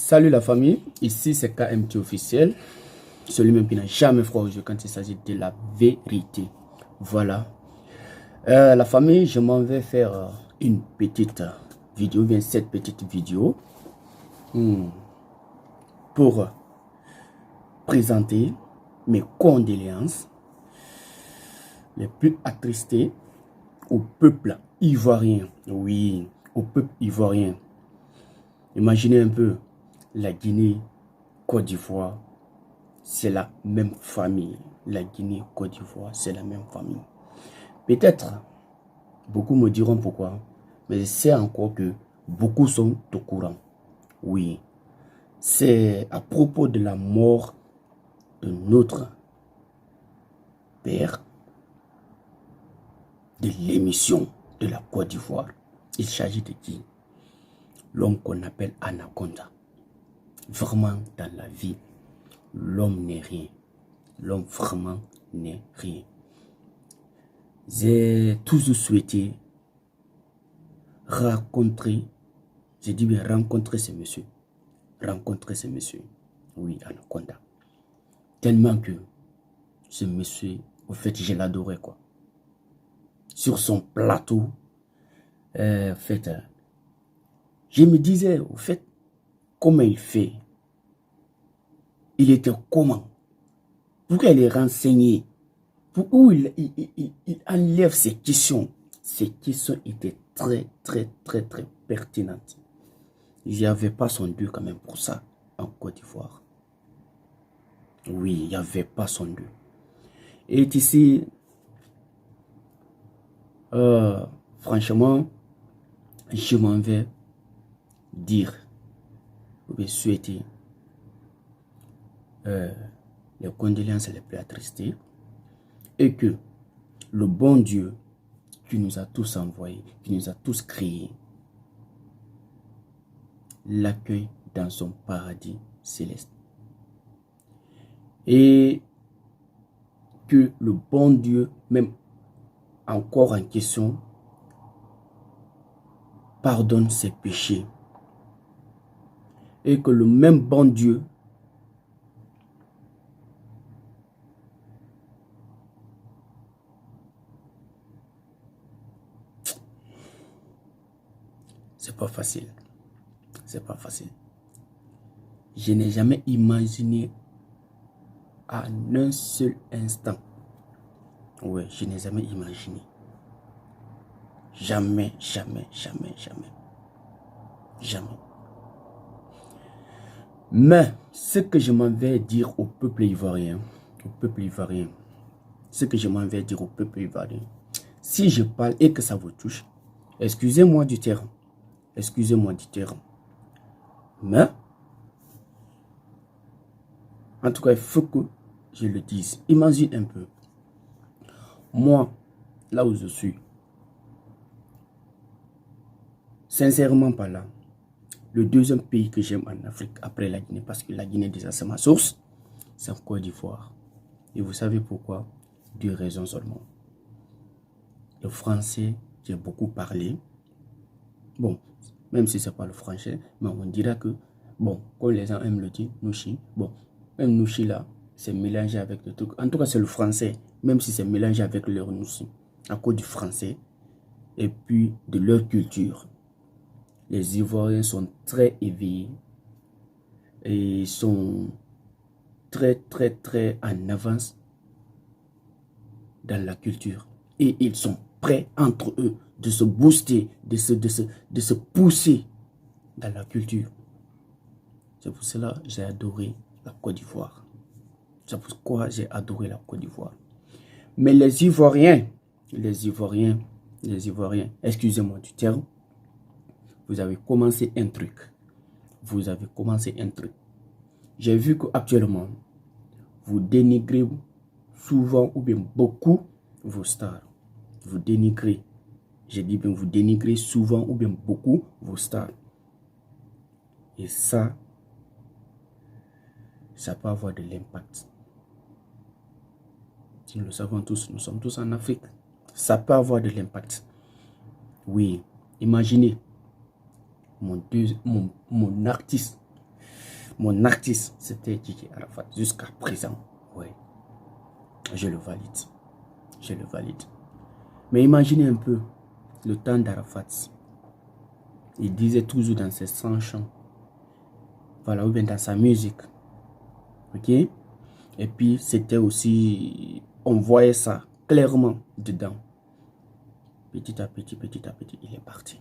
Salut la famille, ici c'est KMT officiel, celui-même qui n'a jamais froid aux yeux quand il s'agit de la vérité. Voilà. La famille, je m'en vais faire une petite vidéo, bien cette petite vidéo, pour présenter mes condoléances les plus attristées au peuple ivoirien. Oui, au peuple ivoirien. Imaginez un peu, la Guinée, Côte d'Ivoire, c'est la même famille. La Guinée, Côte d'Ivoire, c'est la même famille. Peut-être, beaucoup me diront pourquoi, mais je sais encore que beaucoup sont au courant. Oui, c'est à propos de la mort de notre père, de l'émission de la Côte d'Ivoire. Il s'agit de qui? L'homme qu'on appelle Anaconda. Vraiment, dans la vie, l'homme n'est rien. L'homme vraiment n'est rien. J'ai toujours souhaité rencontrer, j'ai dit bien rencontrer ce monsieur. Rencontrer ce monsieur. Oui, Anaconda. Tellement que ce monsieur, au fait, je l'adorais quoi. Sur son plateau, en fait, je me disais, au fait, comment il fait? Il était comment? Pourquoi il est renseigné? Pourquoi il enlève ces questions? Ces questions étaient très pertinentes. Il n'y avait pas son Dieu quand même pour ça en Côte d'Ivoire. Oui, il n'y avait pas son Dieu. Et ici, franchement, je m'en vais dire, ou bien souhaiter les condoléances les plus attristées et que le bon Dieu qui nous a tous envoyés, qui nous a tous créés, l'accueille dans son paradis céleste. Et que le bon Dieu, même encore en question, pardonne ses péchés. Et que le même bon Dieu c'est pas facile. C'est pas facile. Je n'ai jamais imaginé à un seul instant. Ouais, je n'ai jamais imaginé. Jamais. Mais ce que je m'en vais dire au peuple ivoirien, ce que je m'en vais dire au peuple ivoirien, si je parle et que ça vous touche, excusez-moi du terme. Mais, en tout cas, il faut que je le dise. Imagine un peu. Moi, là où je suis, sincèrement pas là, le deuxième pays que j'aime en Afrique après la Guinée, parce que la Guinée déjà c'est ma source, c'est en Côte d'Ivoire. Et vous savez pourquoi? Deux raisons seulement. Le français, j'ai beaucoup parlé. Bon, même si c'est pas le français, mais on dira que, bon, quand les gens aiment le dire, Nouchi, bon, même Nouchi là, c'est mélangé avec le truc. En tout cas, c'est le français, même si c'est mélangé avec leur Nouchi, à cause du français et puis de leur culture. Les Ivoiriens sont très éveillés et sont très en avance dans la culture. Et ils sont prêts entre eux de se booster, de se pousser dans la culture. C'est pour cela que j'ai adoré la Côte d'Ivoire. C'est pourquoi j'ai adoré la Côte d'Ivoire. Mais les Ivoiriens, excusez-moi du terme, vous avez commencé un truc. J'ai vu qu'actuellement, vous dénigrez souvent ou bien beaucoup vos stars. Vous dénigrez. J'ai dit bien, vous dénigrez souvent ou bien beaucoup vos stars. Et ça peut avoir de l'impact. Nous le savons tous, nous sommes tous en Afrique. Ça peut avoir de l'impact. Oui, imaginez mon artiste mon artiste, c'était Didier Arafat. Jusqu'à présent, oui, je le valide. Je le valide. Mais imaginez un peu le temps d'Arafat. Il disait toujours dans ses 100 chants, voilà, ou bien dans sa musique. Ok? Et puis, c'était aussi, on voyait ça clairement dedans. Petit à petit, il est parti.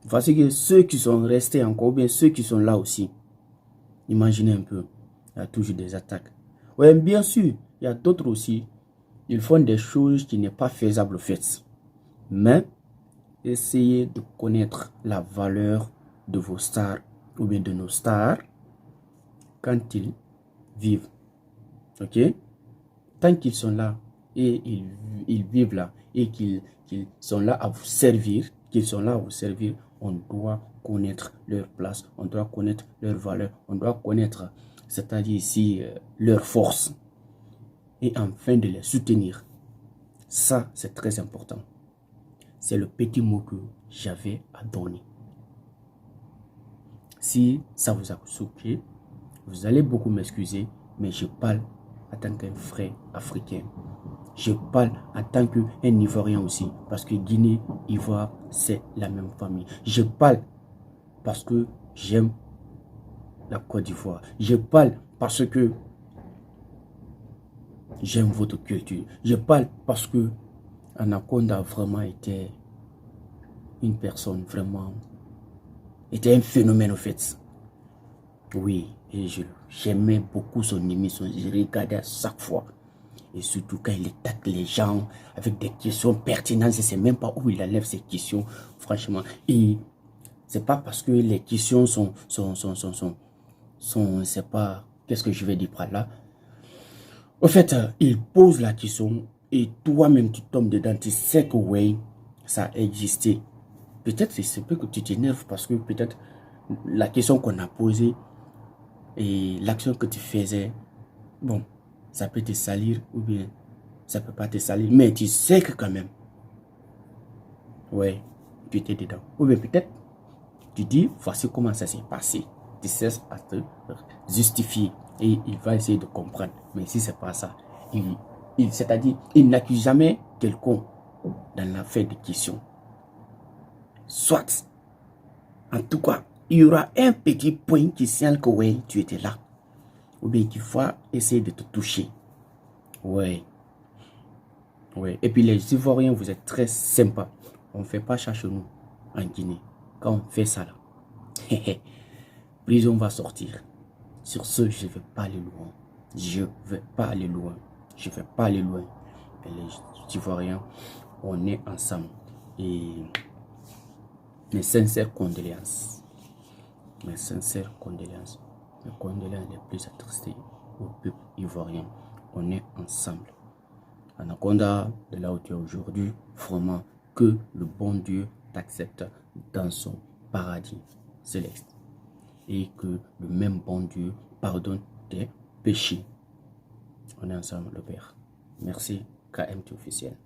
Voici que ceux qui sont restés encore, ou bien ceux qui sont là aussi, imaginez un peu, il y a toujours des attaques. Oui, bien sûr, il y a d'autres aussi, ils font des choses qui n'est pas faisable au fait. Mais, essayez de connaître la valeur de vos stars, ou bien de nos stars, quand ils vivent. Ok? Tant qu'ils sont là, et ils vivent là, et qu'ils sont là à vous servir, on doit connaître leur place, on doit connaître leur valeur, on doit connaître, c'est-à-dire ici, leur force, et enfin de les soutenir. Ça, c'est très important. C'est le petit mot que j'avais à donner. Si ça vous a choqué, vous allez beaucoup m'excuser, mais je parle en tant qu'un frère africain. Je parle en tant qu'un Ivoirien aussi, parce que Guinée, Ivoire, c'est la même famille. Je parle parce que j'aime la Côte d'Ivoire. Je parle parce que j'aime votre culture. Je parle parce que Anaconda vraiment était une personne vraiment, était un phénomène en fait. Oui, et j'aimais beaucoup son émission, je regardais à chaque fois. Et surtout quand il attaque les gens avec des questions pertinentes, je ne sais même pas où il enlève ces questions, franchement. Et c'est pas parce que les questions sont c'est pas, qu'est-ce que je vais dire par là. Au fait, il pose la question et toi-même tu tombes dedans, tu sais que oui, ça a existé. Peut-être c'est peu que tu t'énerves parce que peut-être la question qu'on a posée et l'action que tu faisais, bon, ça peut te salir ou bien ça peut pas te salir, mais tu sais que quand même, ouais, tu étais dedans. Ou bien peut-être, tu dis, voici comment ça s'est passé. Tu cesses à te justifier et il va essayer de comprendre. Mais si c'est pas ça, c'est-à-dire, il n'accuse jamais quelqu'un dans l'affaire de question. Soit, en tout cas, il y aura un petit point qui signale que ouais, tu étais là. Ou bien tu vas essayer de te toucher. Ouais. Ouais. Et puis les Ivoiriens, vous êtes très sympas. On ne fait pas ça chez nous, en Guinée. Quand on fait ça là, prison va sortir. Sur ce, je ne vais pas aller loin. Je ne vais pas aller loin. Je ne vais pas aller loin. Et les Ivoiriens, on est ensemble. Et mes sincères condoléances. Mes sincères condoléances. Mes condoléances les plus attristées au peuple ivoirien. On est ensemble. Anaconda, de là où tu es aujourd'hui, vraiment que le bon Dieu t'accepte dans son paradis céleste. Et que le même bon Dieu pardonne tes péchés. On est ensemble, le Père. Merci, KMT officiel.